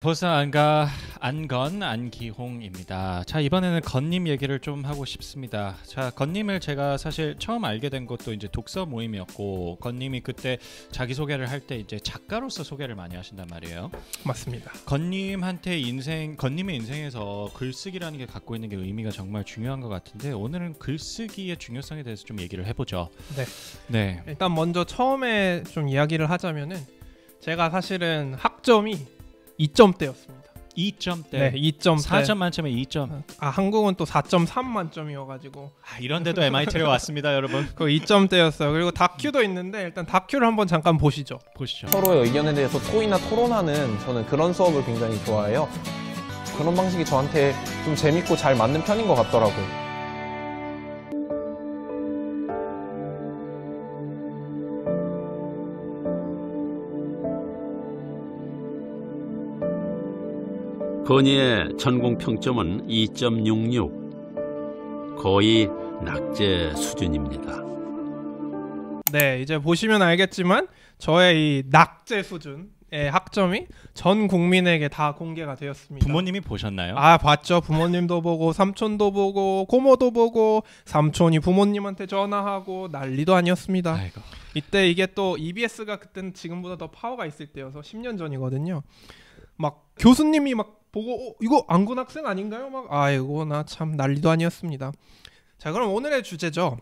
보사 안가 안건 안기홍입니다. 자, 이번에는 건님 얘기를 좀 하고 싶습니다. 자, 건님을 제가 사실 처음 알게 된 것도 이제 독서 모임이었고, 건님이 그때 자기 소개를 할 때 이제 작가로서 소개를 많이 하신단 말이에요. 맞습니다. 건님한테 건님의 인생에서 글쓰기라는 게 갖고 있는 게 의미가 정말 중요한 것 같은데, 오늘은 글쓰기의 중요성에 대해서 좀 얘기를 해보죠. 네. 일단 먼저 처음에 좀 이야기를 하자면은, 제가 사실은 학점이 2점대였습니다. 2점대. 네, 2점대. 4점 만점에 2점. 한국은 또 4.3 만점이어가지고. 이런데도 MIT를 왔습니다, 여러분. 그 2점대였어요. 그리고 다큐도 있는데 일단 다큐를 한번 잠깐 보시죠. 서로의 의견에 대해서 토의나 토론하는, 저는 그런 수업을 굉장히 좋아해요. 그런 방식이 저한테 좀 재밌고 잘 맞는 편인 것 같더라고요. 건희의 전공 평점은 2.66, 거의 낙제 수준입니다. 네, 이제 보시면 알겠지만 저의 이 낙제 수준의 학점이 전 국민에게 다 공개가 되었습니다. 부모님이 보셨나요? 봤죠. 부모님도 보고 삼촌도 보고 고모도 보고, 삼촌이 부모님한테 전화하고 난리도 아니었습니다. 아이고. 이때 이게 또 EBS가 그때는 지금보다 더 파워가 있을 때여서 10년 전이거든요. 막 교수님이 막 보고 이거 안군 학생 아닌가요? 막 아이고 나 참 난리도 아니었습니다. 자, 그럼 오늘의 주제죠.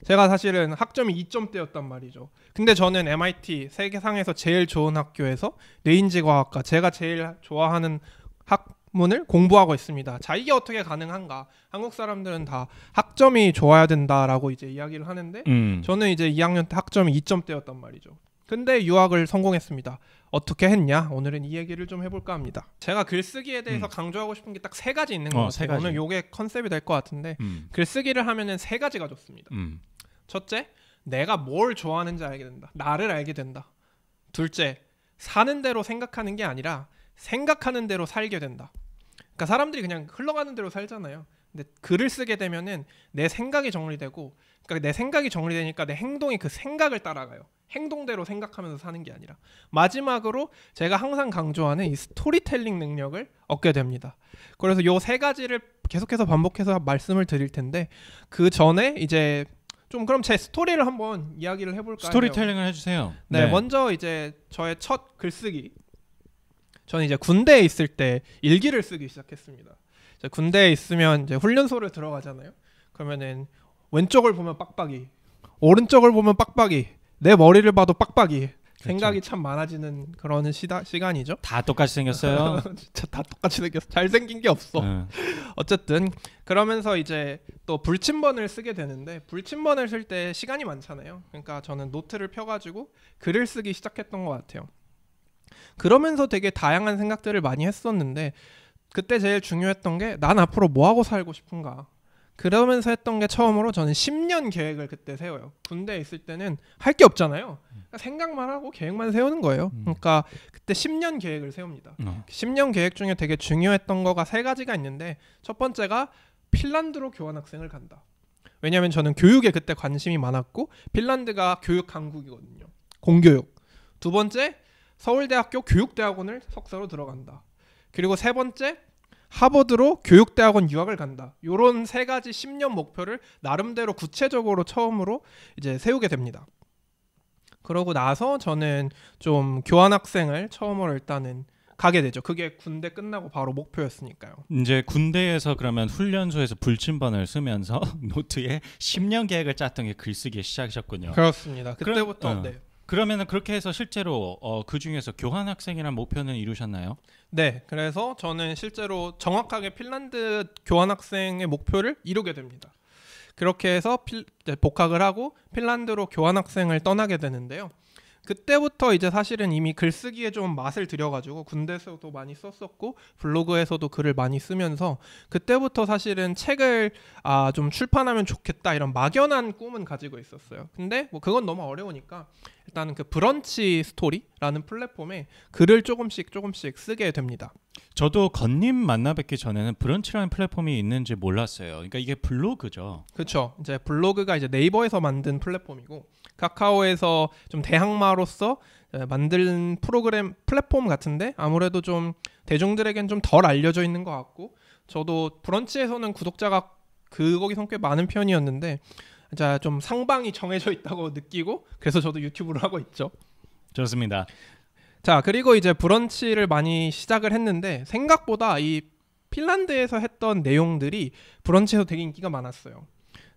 제가 사실은 학점이 2점대였단 말이죠. 근데 저는 MIT 세계상에서 제일 좋은 학교에서 뇌인지과학과, 제가 제일 좋아하는 학문을 공부하고 있습니다. 자, 이게 어떻게 가능한가? 한국 사람들은 다 학점이 좋아야 된다라고 이제 이야기를 하는데, 저는 이제 2학년 때 학점이 2점대였단 말이죠. 근데 유학을 성공했습니다. 어떻게 했냐? 오늘은 이 얘기를 좀 해볼까 합니다. 제가 글쓰기에 대해서 강조하고 싶은 게 딱 세 가지 있는 것 같아요. 오늘 요게 컨셉이 될 것 같은데, 글쓰기를 하면은 세 가지가 좋습니다. 첫째, 내가 뭘 좋아하는지 알게 된다. 나를 알게 된다. 둘째, 사는 대로 생각하는 게 아니라 생각하는 대로 살게 된다. 그러니까 사람들이 그냥 흘러가는 대로 살잖아요. 근데 글을 쓰게 되면은 내 생각이 정리되고, 그러니까 내 생각이 정리되니까 내 행동이 그 생각을 따라가요. 행동대로 생각하면서 사는 게 아니라. 마지막으로 제가 항상 강조하는 이 스토리텔링 능력을 얻게 됩니다. 그래서 요 세 가지를 계속해서 반복해서 말씀을 드릴 텐데, 그 전에 이제 좀 그럼 제 스토리를 한번 이야기를 해볼까요? 스토리텔링을 해주세요. 네, 먼저 이제 저의 첫 글쓰기. 저는 이제 군대에 있을 때 일기를 쓰기 시작했습니다. 이제 군대에 있으면 이제 훈련소를 들어가잖아요. 그러면은 왼쪽을 보면 빡빡이, 오른쪽을 보면 빡빡이, 내 머리를 봐도 빡빡이. 생각이 그렇죠. 참 많아지는 그런 시간이죠. 다 똑같이 생겼어요. 진짜 다 똑같이 생겼어. 잘생긴 게 없어. 어쨌든 그러면서 이제 또 불침번을 쓰게 되는데, 불침번을 쓸 때 시간이 많잖아요. 그러니까 저는 노트를 펴가지고 글을 쓰기 시작했던 것 같아요. 그러면서 되게 다양한 생각들을 많이 했었는데, 그때 제일 중요했던 게 난 앞으로 뭐 하고 살고 싶은가. 그러면서 했던 게 처음으로 저는 10년 계획을 그때 세워요. 군대에 있을 때는 할 게 없잖아요. 그러니까 생각만 하고 계획만 세우는 거예요. 그러니까 그때 10년 계획을 세웁니다. 10년 계획 중에 되게 중요했던 거가 세 가지가 있는데, 첫 번째가 핀란드로 교환학생을 간다. 왜냐하면 저는 교육에 그때 관심이 많았고, 핀란드가 교육 강국이거든요. 공교육. 두 번째, 서울대학교 교육대학원을 석사로 들어간다. 그리고 세 번째, 하버드로 교육대학원 유학을 간다. 요런 세 가지 10년 목표를 나름대로 구체적으로 처음으로 이제 세우게 됩니다. 그러고 나서 저는 좀 교환학생을 처음으로 일단은 가게 되죠. 그게 군대 끝나고 바로 목표였으니까요. 이제 군대에서 그러면 훈련소에서 불침번을 쓰면서 노트에 10년 계획을 짰던 게 글쓰기의 시작이셨군요. 그렇습니다. 그때부터. 네. 그러면은 그렇게 해서 실제로 그 중에서 교환학생이라는 목표는 이루셨나요? 네, 그래서 저는 실제로 정확하게 핀란드 교환학생의 목표를 이루게 됩니다. 그렇게 해서 복학을 하고 핀란드로 교환학생을 떠나게 되는데요. 그때부터 이제 사실은 이미 글쓰기에 좀 맛을 들여가지고 군대에서도 많이 썼었고 블로그에서도 글을 많이 쓰면서, 그때부터 사실은 책을 좀 출판하면 좋겠다 이런 막연한 꿈은 가지고 있었어요. 근데 뭐 그건 너무 어려우니까 일단은 그 브런치 스토리라는 플랫폼에 글을 조금씩 쓰게 됩니다. 저도 건님 만나 뵙기 전에는 브런치라는 플랫폼이 있는지 몰랐어요. 그러니까 이게 블로그죠. 그렇죠. 이제 블로그가 이제 네이버에서 만든 플랫폼이고, 카카오에서 좀 대항마로서 만든 플랫폼 같은데, 아무래도 좀 대중들에겐 좀 덜 알려져 있는 것 같고 저도 브런치에서는 구독자가 거기서 꽤 많은 편이었는데 자, 좀 상방이 정해져 있다고 느끼고 그래서 저도 유튜브를 하고 있죠. 좋습니다. 자, 그리고 이제 브런치를 많이 시작을 했는데 생각보다 이 핀란드에서 했던 내용들이 브런치에서 되게 인기가 많았어요.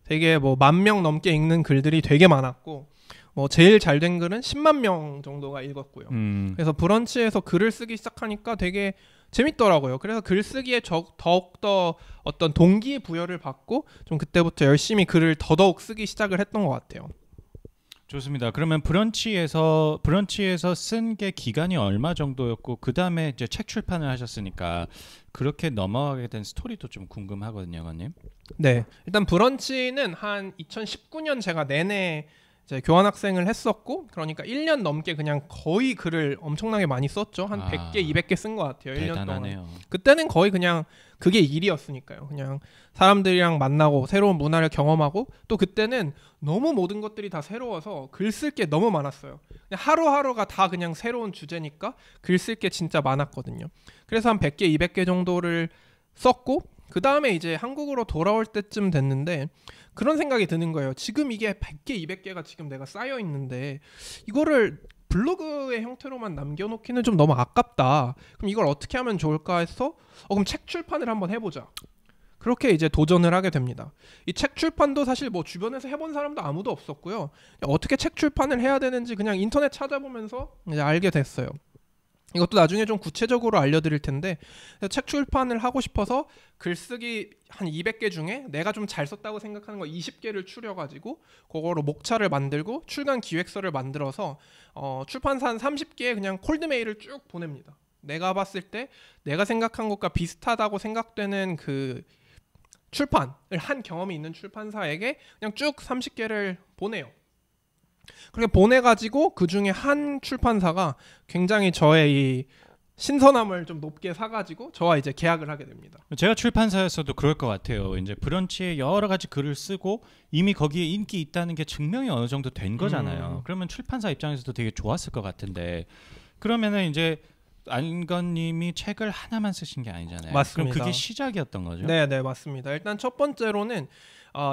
되게 뭐 10,000명 넘게 읽는 글들이 되게 많았고 뭐 제일 잘 된 글은 10만 명 정도가 읽었고요. 그래서 브런치에서 글을 쓰기 시작하니까 되게 재밌더라고요. 그래서 글쓰기에 더욱더 어떤 동기부여를 받고 좀 그때부터 열심히 글을 더더욱 쓰기 시작을 했던 것 같아요. 좋습니다. 그러면 브런치에서 쓴 게 기간이 얼마 정도였고 그 다음에 이제 책 출판을 하셨으니까 그렇게 넘어가게 된 스토리도 좀 궁금하거든요, 건님. 네, 일단 브런치는 한 2019년 제가 내내 이제 교환학생을 했었고 그러니까 1년 넘게 그냥 거의 글을 엄청나게 많이 썼죠. 한 100개, 200개 쓴 것 같아요. 1년 대단하네요. 동안. 그때는 거의 그냥 그게 일이었으니까요. 그냥 사람들이랑 만나고 새로운 문화를 경험하고 또 그때는 너무 모든 것들이 다 새로워서 글 쓸 게 너무 많았어요. 그냥 하루하루가 다 그냥 새로운 주제니까 글 쓸 게 진짜 많았거든요. 그래서 한 100개, 200개 정도를 썼고 그 다음에 이제 한국으로 돌아올 때쯤 됐는데 그런 생각이 드는 거예요. 지금 이게 100개, 200개가 지금 내가 쌓여 있는데 이거를 블로그의 형태로만 남겨놓기는 좀 너무 아깝다. 그럼 이걸 어떻게 하면 좋을까 해서 그럼 책 출판을 한번 해보자. 그렇게 이제 도전을 하게 됩니다. 이 책 출판도 사실 뭐 주변에서 해본 사람도 아무도 없었고요. 어떻게 책 출판을 해야 되는지 그냥 인터넷 찾아보면서 이제 알게 됐어요. 이것도 나중에 좀 구체적으로 알려드릴 텐데 책 출판을 하고 싶어서 글쓰기 한 200개 중에 내가 좀 잘 썼다고 생각하는 거 20개를 추려가지고 그거로 목차를 만들고 출간 기획서를 만들어서 출판사 한 30개에 그냥 콜드메일을 쭉 보냅니다. 내가 봤을 때 내가 생각한 것과 비슷하다고 생각되는 그 출판을 한 경험이 있는 출판사에게 그냥 쭉 30개를 보내요. 그렇게 보내가지고 그 중에 한 출판사가 굉장히 저의 이 신선함을 좀 높게 사가지고 저와 이제 계약을 하게 됩니다. 제가 출판사였어도 그럴 것 같아요. 이제 브런치에 여러 가지 글을 쓰고 이미 거기에 인기 있다는 게 증명이 어느 정도 된 거잖아요. 그러면 출판사 입장에서도 되게 좋았을 것 같은데 그러면은 이제 안건님이 책을 하나만 쓰신 게 아니잖아요. 맞습니다. 그럼 그게 시작이었던 거죠? 네, 맞습니다. 일단 첫 번째로는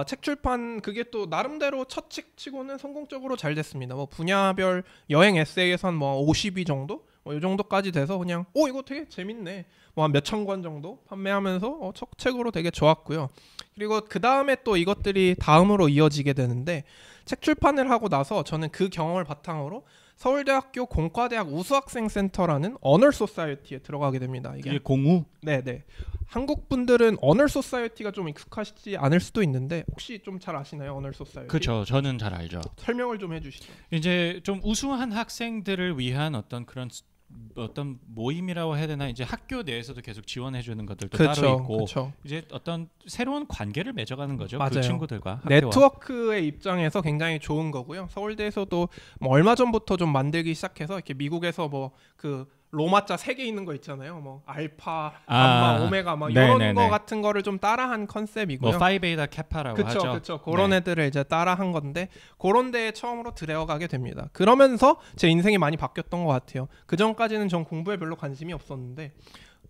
책 출판 그게 또 나름대로 첫 책치고는 성공적으로 잘 됐습니다. 뭐 분야별 여행 에세이에선 뭐 50위 정도, 뭐 이 정도까지 돼서 그냥 이거 되게 재밌네. 뭐 한 몇천 권 정도 판매하면서 첫 책으로 되게 좋았고요. 그리고 그 다음에 또 이것들이 다음으로 이어지게 되는데 책 출판을 하고 나서 저는 그 경험을 바탕으로 서울대학교 공과대학 우수학생센터라는 어널 소사이어티에 들어가게 됩니다. 이게 공우? 네. 한국 분들은 어널 소사이어티가 좀 익숙하시지 않을 수도 있는데 혹시 좀 잘 아시나요? 어널 소사이어티? 그렇죠. 저는 잘 알죠. 설명을 좀 해주시죠. 이제 좀 우수한 학생들을 위한 어떤 모임이라고 해야 되나 이제 학교 내에서도 계속 지원해 주는 것들도 따로 있고 이제 어떤 새로운 관계를 맺어가는 거죠. 맞아요. 그 친구들과 학교와. 네트워크의 입장에서 굉장히 좋은 거고요. 서울대에서도 뭐 얼마 전부터 좀 만들기 시작해서 이렇게 미국에서 뭐 그 로마자 3개 있는 거 있잖아요. 뭐 알파, 감마, 오메가 막 이런 거 같은 거를 좀 따라한 컨셉이고요. 뭐 파이베이다 캐파라고 하죠. 그렇죠. 그런 애들을 이제 따라한 건데 그런 데에 처음으로 들어가게 됩니다. 그러면서 제 인생이 많이 바뀌었던 것 같아요. 그 전까지는 전 공부에 별로 관심이 없었는데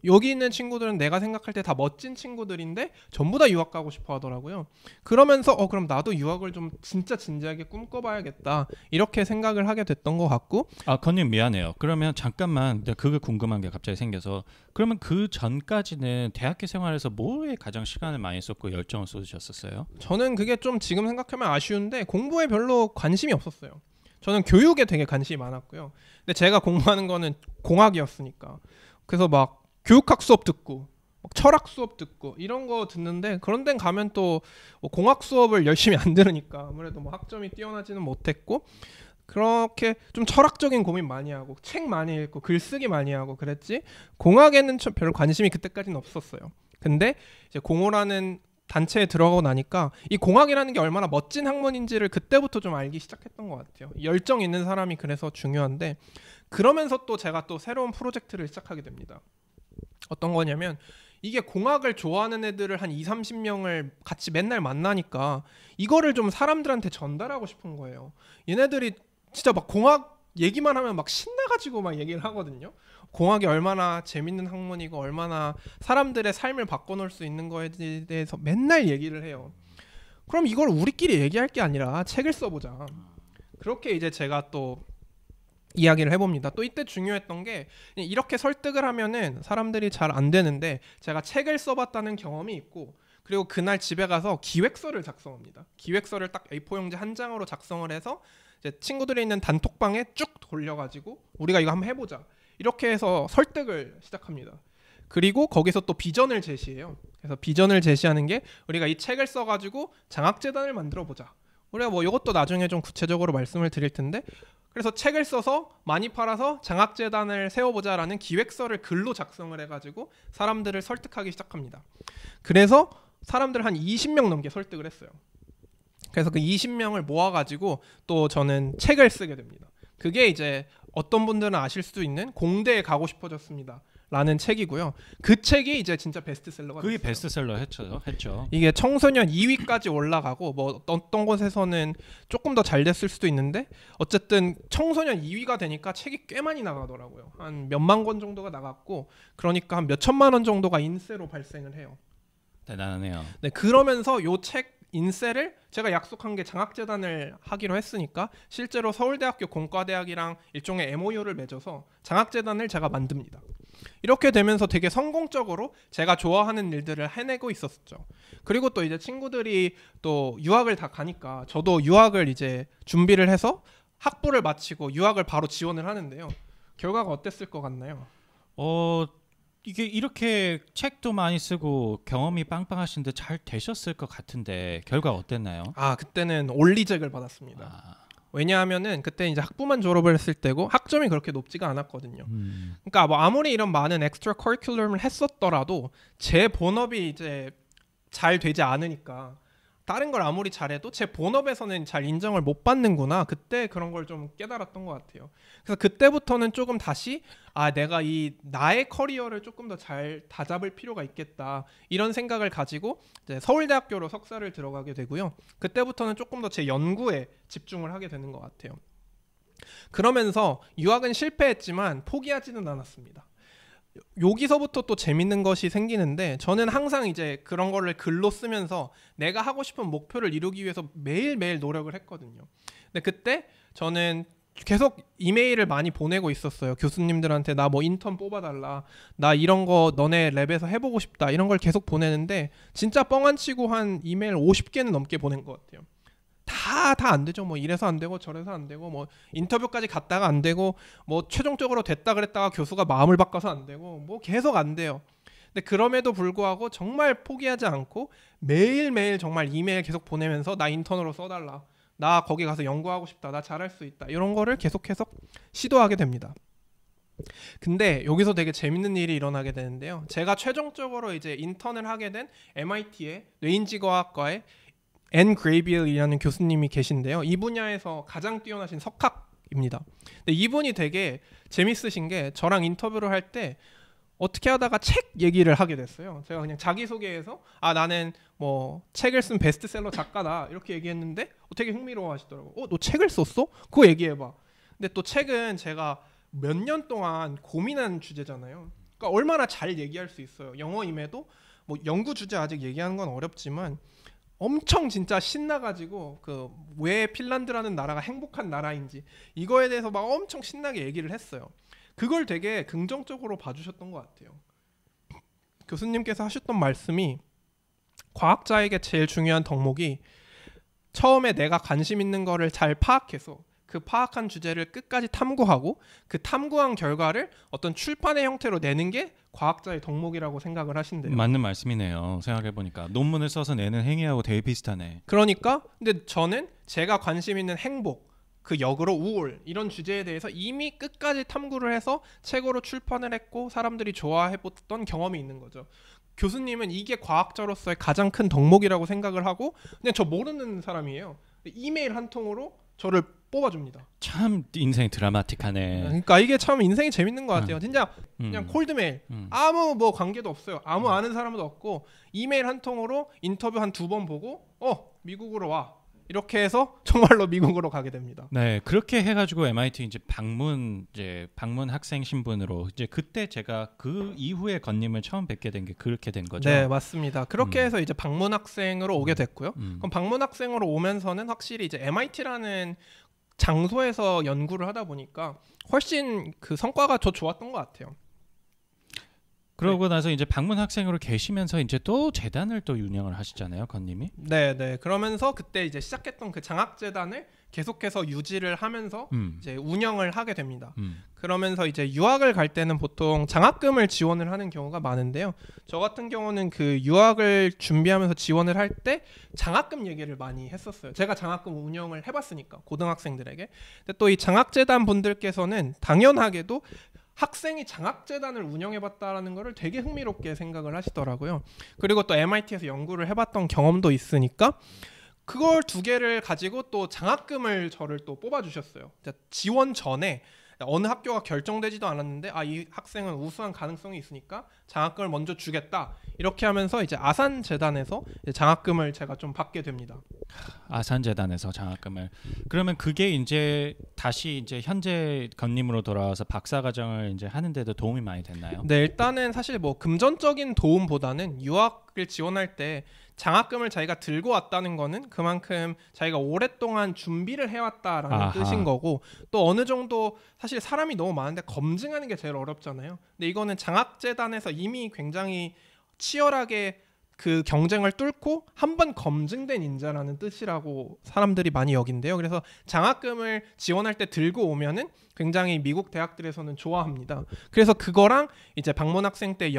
여기 있는 친구들은 내가 생각할 때 다 멋진 친구들인데 전부 다 유학 가고 싶어 하더라고요. 그러면서 그럼 나도 유학을 좀 진짜 진지하게 꿈꿔봐야겠다 이렇게 생각을 하게 됐던 것 같고. 건님 미안해요. 그러면 잠깐만 그게 궁금한 게 갑자기 생겨서 그러면 그 전까지는 대학교 생활에서 뭐에 가장 시간을 많이 썼고 열정을 쏟으셨었어요? 저는 그게 좀 지금 생각하면 아쉬운데 공부에 별로 관심이 없었어요. 저는 교육에 되게 관심이 많았고요. 근데 제가 공부하는 거는 공학이었으니까 그래서 막 교육학 수업 듣고 철학 수업 듣고 이런 거 듣는데 그런 데는 가면 또 공학 수업을 열심히 안 들으니까 아무래도 뭐 학점이 뛰어나지는 못했고 그렇게 좀 철학적인 고민 많이 하고 책 많이 읽고 글쓰기 많이 하고 그랬지 공학에는 별 관심이 그때까지는 없었어요. 근데 이제 공호라는 단체에 들어가고 나니까 이 공학이라는 게 얼마나 멋진 학문인지를 그때부터 좀 알기 시작했던 것 같아요. 열정 있는 사람이 그래서 중요한데 그러면서 또 제가 또 새로운 프로젝트를 시작하게 됩니다. 어떤 거냐면 이게 공학을 좋아하는 애들을 한 20-30명을 같이 맨날 만나니까 이거를 좀 사람들한테 전달하고 싶은 거예요. 얘네들이 진짜 막 공학 얘기만 하면 막 신나가지고 막 얘기를 하거든요. 공학이 얼마나 재밌는 학문이고 얼마나 사람들의 삶을 바꿔놓을 수 있는 거에 대해서 맨날 얘기를 해요. 그럼 이걸 우리끼리 얘기할 게 아니라 책을 써보자. 그렇게 이제 제가 또 이야기를 해봅니다. 또 이때 중요했던 게 이렇게 설득을 하면은 사람들이 잘 안 되는데 제가 책을 써봤다는 경험이 있고 그리고 그날 집에 가서 기획서를 작성합니다. 기획서를 딱 A4 용지 한 장으로 작성을 해서 이제 친구들이 있는 단톡방에 쭉 돌려가지고 우리가 이거 한번 해보자. 이렇게 해서 설득을 시작합니다. 그리고 거기서 또 비전을 제시해요. 그래서 비전을 제시하는 게 우리가 이 책을 써가지고 장학재단을 만들어보자. 우리가 뭐 이것도 나중에 좀 구체적으로 말씀을 드릴 텐데 그래서 책을 써서 많이 팔아서 장학재단을 세워보자라는 기획서를 글로 작성을 해가지고 사람들을 설득하기 시작합니다. 그래서 사람들 한 20명 넘게 설득을 했어요. 그래서 그 20명을 모아가지고 또 저는 책을 쓰게 됩니다. 그게 이제 어떤 분들은 아실 수도 있는 공대에 가고 싶어졌습니다. 라는 책이고요. 그 책이 이제 진짜 베스트셀러가 됐어요. 그게 베스트셀러 했죠. 이게 청소년 2위까지 올라가고 뭐 어떤 곳에서는 조금 더 잘 됐을 수도 있는데 어쨌든 청소년 2위가 되니까 책이 꽤 많이 나가더라고요. 한 몇만 권 정도가 나갔고 그러니까 한 몇천만 원 정도가 인세로 발생을 해요. 대단하네요. 네, 그러면서 요 책 인세를 제가 약속한 게 장학재단을 하기로 했으니까 실제로 서울대학교 공과대학이랑 일종의 MOU를 맺어서 장학재단을 제가 만듭니다. 이렇게 되면서 되게 성공적으로 제가 좋아하는 일들을 해내고 있었죠. 그리고 또 이제 친구들이 또 유학을 다 가니까 저도 유학을 이제 준비를 해서 학부를 마치고 유학을 바로 지원을 하는데요. 결과가 어땠을 것 같나요? 이게 이렇게 책도 많이 쓰고 경험이 빵빵하신데 잘 되셨을 것 같은데 결과 어땠나요? 그때는 올리잭을 받았습니다. 왜냐하면은 그때 이제 학부만 졸업을 했을 때고 학점이 그렇게 높지가 않았거든요. 그러니까 뭐 아무리 이런 많은 엑스트라 커리큘럼을 했었더라도 제 본업이 이제 잘 되지 않으니까 다른 걸 아무리 잘해도 제 본업에서는 잘 인정을 못 받는구나. 그때 그런 걸 좀 깨달았던 것 같아요. 그래서 그때부터는 조금 다시 내가 이 나의 커리어를 조금 더 잘 다잡을 필요가 있겠다. 이런 생각을 가지고 이제 서울대학교로 석사를 들어가게 되고요. 그때부터는 조금 더 제 연구에 집중을 하게 되는 것 같아요. 그러면서 유학은 실패했지만 포기하지는 않았습니다. 여기서부터 또 재밌는 것이 생기는데 저는 항상 이제 그런 거를 글로 쓰면서 내가 하고 싶은 목표를 이루기 위해서 매일매일 노력을 했거든요. 근데 그때 저는 계속 이메일을 많이 보내고 있었어요. 교수님들한테 나 뭐 인턴 뽑아달라. 나 이런 거 너네 랩에서 해보고 싶다. 이런 걸 계속 보내는데 진짜 뻥 안 치고 한 이메일 50개는 넘게 보낸 것 같아요. 다 안 되죠. 뭐 이래서 안 되고 저래서 안 되고 뭐 인터뷰까지 갔다가 안 되고 뭐 최종적으로 됐다 그랬다가 교수가 마음을 바꿔서 안 되고 뭐 계속 안 돼요. 근데 그럼에도 불구하고 정말 포기하지 않고 매일매일 정말 이메일 계속 보내면서 나 인턴으로 써달라. 나 거기 가서 연구하고 싶다. 나 잘할 수 있다. 이런 거를 계속해서 시도하게 됩니다. 근데 여기서 되게 재밌는 일이 일어나게 되는데요. 제가 최종적으로 이제 인턴을 하게 된 MIT의 뇌인지과학과의 앤 그레이비얼이라는 교수님이 계신데요. 이 분야에서 가장 뛰어나신 석학입니다. 근데 이분이 되게 재밌으신 게 저랑 인터뷰를 할 때 어떻게 하다가 책 얘기를 하게 됐어요. 제가 그냥 자기소개해서 나는 뭐 책을 쓴 베스트셀러 작가다 이렇게 얘기했는데 되게 흥미로워 하시더라고요. 너 책을 썼어? 그거 얘기해봐. 근데 또 책은 제가 몇 년 동안 고민한 주제잖아요. 그러니까 얼마나 잘 얘기할 수 있어요. 영어임에도 뭐 연구 주제 아직 얘기하는 건 어렵지만 엄청 진짜 신나가지고 그 왜 핀란드라는 나라가 행복한 나라인지 이거에 대해서 막 엄청 신나게 얘기를 했어요. 그걸 되게 긍정적으로 봐주셨던 것 같아요. 교수님께서 하셨던 말씀이 과학자에게 제일 중요한 덕목이 처음에 내가 관심 있는 거를 잘 파악해서 그 파악한 주제를 끝까지 탐구하고 그 탐구한 결과를 어떤 출판의 형태로 내는 게 과학자의 덕목이라고 생각을 하신대요. 맞는 말씀이네요. 생각해보니까 논문을 써서 내는 행위하고 되게 비슷하네. 그러니까 근데 저는 제가 관심 있는 행복, 그 역으로 우울 이런 주제에 대해서 이미 끝까지 탐구를 해서 책으로 출판을 했고 사람들이 좋아해봤던 경험이 있는 거죠. 교수님은 이게 과학자로서의 가장 큰 덕목이라고 생각을 하고 그냥 저 모르는 사람이에요. 이메일 한 통으로 저를 뽑아줍니다. 참 인생이 드라마틱하네. 그러니까 이게 참 인생이 재밌는 것 같아요. 진짜 그냥 콜드메일 아무 뭐 관계도 없어요. 아무 아는 사람도 없고 이메일 한 통으로 인터뷰 한 2번 보고 미국으로 와 이렇게 해서 정말로 미국으로 가게 됩니다. 네, 그렇게 해가지고 MIT 이제 방문 학생 신분으로 이제 그때 제가 그 이후에 건님을 처음 뵙게 된 게 그렇게 된 거죠. 네, 맞습니다. 그렇게 해서 이제 방문 학생으로 오게 됐고요. 그럼 방문 학생으로 오면서는 확실히 이제 MIT라는 장소에서 연구를 하다 보니까 훨씬 그 성과가 더 좋았던 것 같아요. 그러고 나서 이제 방문 학생으로 계시면서 이제 또 재단을 또 운영을 하시잖아요, 건님이. 네. 그러면서 그때 이제 시작했던 그 장학 재단을 계속해서 유지를 하면서 이제 운영을 하게 됩니다. 그러면서 이제 유학을 갈 때는 보통 장학금을 지원을 하는 경우가 많은데요. 저 같은 경우는 그 유학을 준비하면서 지원을 할 때 장학금 얘기를 많이 했었어요. 제가 장학금 운영을 해봤으니까 고등학생들에게. 근데 또 이 장학재단 분들께서는 당연하게도 학생이 장학재단을 운영해봤다라는 거를 되게 흥미롭게 생각을 하시더라고요. 그리고 또 MIT에서 연구를 해봤던 경험도 있으니까 그걸 두 개를 가지고 또 장학금을 저를 또 뽑아주셨어요. 지원 전에 어느 학교가 결정되지도 않았는데 이 학생은 우수한 가능성이 있으니까 장학금을 먼저 주겠다. 이렇게 하면서 이제 아산재단에서 이제 장학금을 제가 좀 받게 됩니다. 아산재단에서 장학금을. 그러면 그게 이제 다시 이제 현재 건님으로 돌아와서 박사과정을 이제 하는데도 도움이 많이 됐나요? 네, 일단은 사실 뭐 금전적인 도움보다는 유학을 지원할 때 장학금을 자기가 들고 왔다는 거는 그만큼 자기가 오랫동안 준비를 해왔다라는 뜻인 거고, 또 어느 정도 사실 사람이 너무 많은데 검증하는 게 제일 어렵잖아요. 근데 이거는 장학재단에서 이미 굉장히 치열하게 그 경쟁을 뚫고 한 번 검증된 인재라는 뜻이라고 사람들이 많이 여긴대요. 그래서 장학금을 지원할 때 들고 오면은 굉장히 미국 대학들에서는 좋아합니다. 그래서 그거랑 이제 방문 학생 때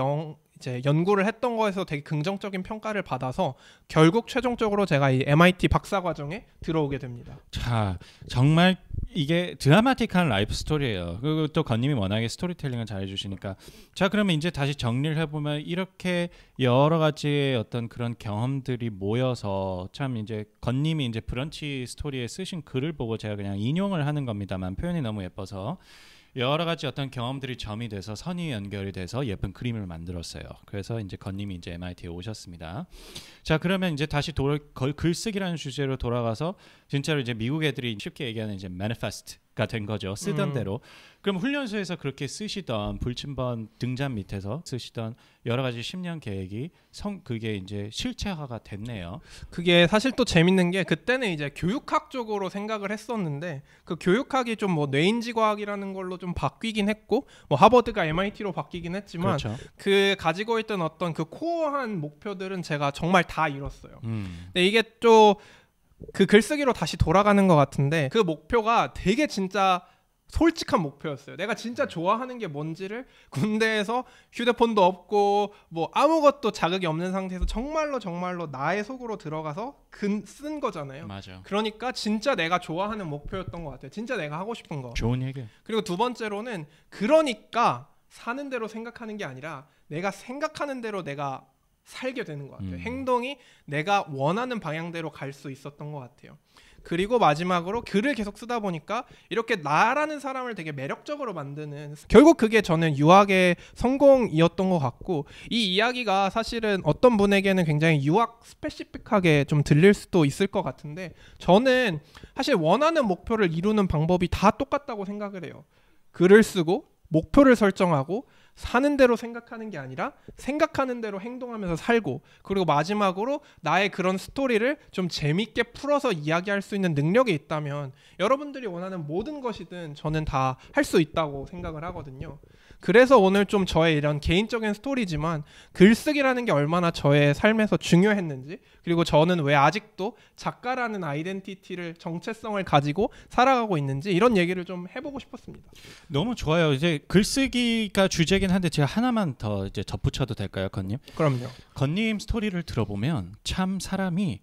이제 연구를 했던 거에서 되게 긍정적인 평가를 받아서 결국 최종적으로 제가 이 MIT 박사과정에 들어오게 됩니다. 자, 정말 이게 드라마틱한 라이프 스토리예요. 그리고 또 건님이 워낙에 스토리텔링을 잘해주시니까. 자, 그러면 이제 다시 정리를 해보면 이렇게 여러 가지의 어떤 그런 경험들이 모여서 참 이제 건님이 이제 브런치 스토리에 쓰신 글을 보고 제가 그냥 인용을 하는 겁니다만 표현이 너무 예뻐서 여러 가지 어떤 경험들이 점이 돼서 선이 연결이 돼서 예쁜 그림을 만들었어요. 그래서 이제 건님이 이제 MIT에 오셨습니다. 자, 그러면 이제 다시 글쓰기라는 주제로 돌아가서 진짜로 이제 미국 애들이 쉽게 얘기하는 이제 manifest가 된 거죠. 쓰던 대로. 그럼 훈련소에서 그렇게 쓰시던 불침번 등잔 밑에서 쓰시던 여러 가지 10년 계획이 그게 이제 실체화가 됐네요. 그게 사실 또 재밌는 게 그때는 이제 교육학 쪽으로 생각을 했었는데 그 교육학이 좀 뭐 뇌인지과학이라는 걸로 좀 바뀌긴 했고 뭐 하버드가 MIT로 바뀌긴 했지만 그렇죠. 그 가지고 있던 어떤 그 코어한 목표들은 제가 정말 다 이뤘어요. 근데 이게 또 그 글쓰기로 다시 돌아가는 것 같은데 그 목표가 되게 진짜 솔직한 목표였어요. 내가 진짜 좋아하는 게 뭔지를 군대에서 휴대폰도 없고 뭐 아무것도 자극이 없는 상태에서 정말로 나의 속으로 들어가서 쓴 거잖아요. 맞아. 그러니까 진짜 내가 좋아하는 목표였던 것 같아요. 진짜 내가 하고 싶은 거. 좋은 얘기. 그리고 두 번째로는 그러니까 사는 대로 생각하는 게 아니라 내가 생각하는 대로 내가 살게 되는 것 같아요. 행동이 내가 원하는 방향대로 갈 수 있었던 것 같아요. 그리고 마지막으로 글을 계속 쓰다 보니까 이렇게 나라는 사람을 되게 매력적으로 만드는, 결국 그게 저는 유학의 성공이었던 것 같고, 이 이야기가 사실은 어떤 분에게는 굉장히 유학 스페시픽하게 좀 들릴 수도 있을 것 같은데 저는 사실 원하는 목표를 이루는 방법이 다 똑같다고 생각을 해요. 글을 쓰고 목표를 설정하고 사는 대로 생각하는 게 아니라 생각하는 대로 행동하면서 살고, 그리고 마지막으로 나의 그런 스토리를 좀 재밌게 풀어서 이야기할 수 있는 능력이 있다면 여러분들이 원하는 모든 것이든 저는 다 할 수 있다고 생각을 하거든요. 그래서 오늘 좀 저의 이런 개인적인 스토리지만 글쓰기라는 게 얼마나 저의 삶에서 중요했는지, 그리고 저는 왜 아직도 작가라는 아이덴티티를, 정체성을 가지고 살아가고 있는지 이런 얘기를 좀 해보고 싶었습니다. 너무 좋아요. 이제 글쓰기가 주제긴 한데 제가 하나만 더 이제 덧붙여도 될까요, 건님? 그럼요. 건님 스토리를 들어보면 참 사람이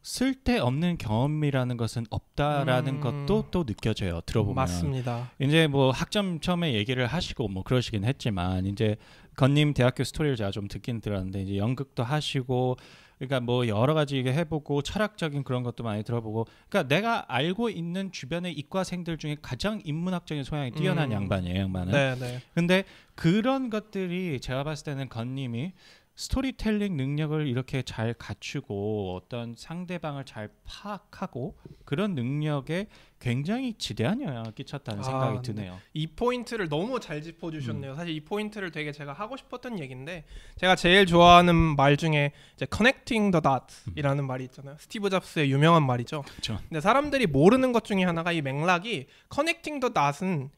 쓸데없는 경험이라는 것은 없다라는 것도 또 느껴져요. 들어보면. 맞습니다. 이제 뭐 학점 처음에 얘기를 하시고 뭐 그러시긴 했지만 이제 건님 대학교 스토리를 제가 좀 듣긴 들었는데 이제 연극도 하시고, 그러니까 뭐 여러 가지 해보고 철학적인 그런 것도 많이 들어보고, 그러니까 내가 알고 있는 주변의 이과생들 중에 가장 인문학적인 소양이 뛰어난 양반이에요, 양반은. 네네. 근데 그런 것들이 제가 봤을 때는 건님이 스토리텔링 능력을 이렇게 잘 갖추고 어떤 상대방을 잘 파악하고 그런 능력에 굉장히 지대한 영향을 끼쳤다는 생각이 드네요. 이 포인트를 너무 잘 짚어주셨네요. 사실 이 포인트를 되게 제가 하고 싶었던 얘기인데 제가 제일 좋아하는 말 중에 이제 connecting the dots이라는 말이 있잖아요. 스티브 잡스의 유명한 말이죠. 그렇죠. 근데 사람들이 모르는 것 중에 하나가 이 맥락이 connecting the dots은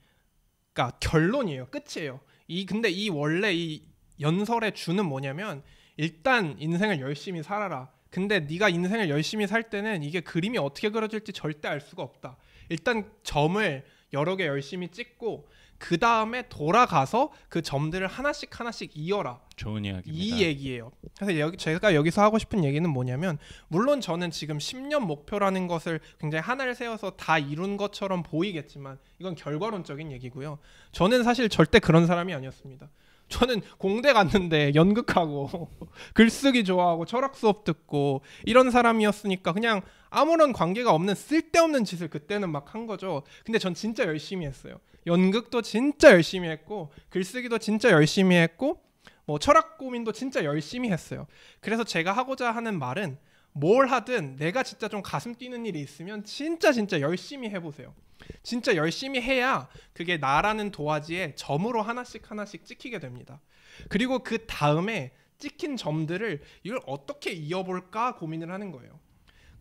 그러니까 결론이에요. 끝이에요. 근데 이 원래 이 연설의 주는 뭐냐면 일단 인생을 열심히 살아라. 근데 네가 인생을 열심히 살 때는 이게 그림이 어떻게 그려질지 절대 알 수가 없다. 일단 점을 여러 개 열심히 찍고 그 다음에 돌아가서 그 점들을 하나씩 이어라. 좋은 이야기입니다. 이 얘기예요. 그래서 제가 여기서 하고 싶은 얘기는 뭐냐면 물론 저는 지금 10년 목표라는 것을 굉장히 하나를 세워서 다 이룬 것처럼 보이겠지만 이건 결과론적인 얘기고요. 저는 사실 절대 그런 사람이 아니었습니다. 저는 공대 갔는데 연극하고 글쓰기 좋아하고 철학 수업 듣고 이런 사람이었으니까 그냥 아무런 관계가 없는 쓸데없는 짓을 그때는 막 한 거죠. 근데 전 진짜 열심히 했어요. 연극도 진짜 열심히 했고 글쓰기도 진짜 열심히 했고 뭐 철학 고민도 진짜 열심히 했어요. 그래서 제가 하고자 하는 말은 뭘 하든 내가 진짜 좀 가슴 뛰는 일이 있으면 진짜 열심히 해보세요. 진짜 열심히 해야 그게 나라는 도화지에 점으로 하나씩 찍히게 됩니다. 그리고 그 다음에 찍힌 점들을 이걸 어떻게 이어볼까 고민을 하는 거예요.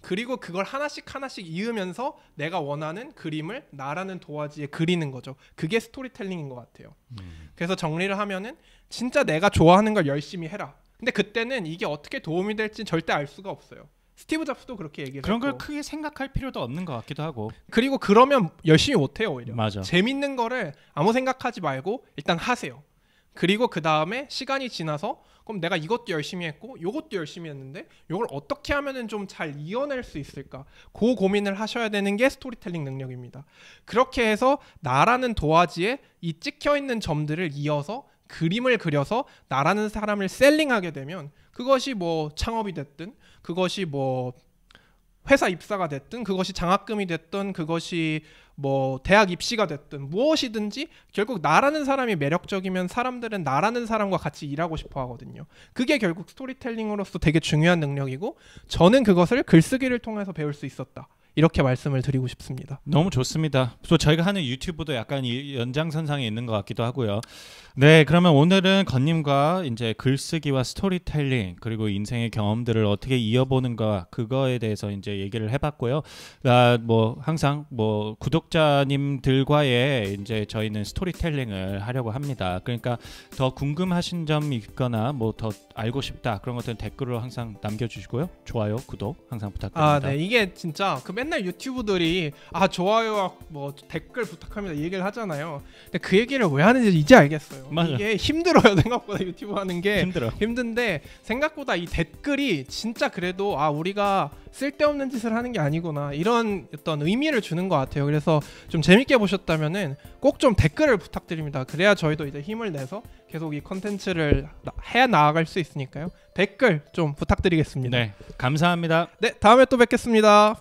그리고 그걸 하나씩 이으면서 내가 원하는 그림을 나라는 도화지에 그리는 거죠. 그게 스토리텔링인 것 같아요. 그래서 정리를 하면은 진짜 내가 좋아하는 걸 열심히 해라. 근데 그때는 이게 어떻게 도움이 될지 절대 알 수가 없어요. 스티브 잡스도 그렇게 얘기했고 그런 걸 크게 생각할 필요도 없는 것 같기도 하고 그리고 그러면 열심히 못해요 오히려. 맞아. 재밌는 거를 아무 생각하지 말고 일단 하세요. 그리고 그 다음에 시간이 지나서 그럼 내가 이것도 열심히 했고 이것도 열심히 했는데 이걸 어떻게 하면은 좀 잘 이어낼 수 있을까 그 고민을 하셔야 되는 게 스토리텔링 능력입니다. 그렇게 해서 나라는 도화지에 이 찍혀있는 점들을 이어서 그림을 그려서 나라는 사람을 셀링하게 되면 그것이 뭐 창업이 됐든 그것이 뭐 회사 입사가 됐든 그것이 장학금이 됐든 그것이 뭐 대학 입시가 됐든 무엇이든지 결국 나라는 사람이 매력적이면 사람들은 나라는 사람과 같이 일하고 싶어 하거든요. 그게 결국 스토리텔링으로서 되게 중요한 능력이고 저는 그것을 글쓰기를 통해서 배울 수 있었다. 이렇게 말씀을 드리고 싶습니다. 너무 좋습니다. 또 저희가 하는 유튜브도 약간 연장선상에 있는 것 같기도 하고요. 네, 그러면 오늘은 건님과 이제 글쓰기와 스토리텔링 그리고 인생의 경험들을 어떻게 이어보는가 그거에 대해서 이제 얘기를 해봤고요. 뭐 항상 뭐 구독자님들과의 이제 저희는 스토리텔링을 하려고 합니다. 그러니까 더 궁금하신 점이 있거나 뭐 더 알고 싶다 그런 것들은 댓글로 항상 남겨주시고요. 좋아요, 구독 항상 부탁드립니다. 네, 이게 진짜 그 맨날 유튜브들이 좋아요와 뭐 댓글 부탁합니다 이 얘기를 하잖아요. 근데 그 얘기를 왜 하는지 이제 알겠어요. 맞아. 이게 힘들어요. 생각보다 유튜브 하는 게 힘든데 생각보다 이 댓글이 진짜 그래도 우리가 쓸데없는 짓을 하는 게 아니구나 이런 어떤 의미를 주는 것 같아요. 그래서 좀 재밌게 보셨다면은 꼭 좀 댓글을 부탁드립니다. 그래야 저희도 이제 힘을 내서 계속 이 컨텐츠를 해 나아갈 수 있으니까요. 댓글 좀 부탁드리겠습니다. 네, 감사합니다. 네, 다음에 또 뵙겠습니다.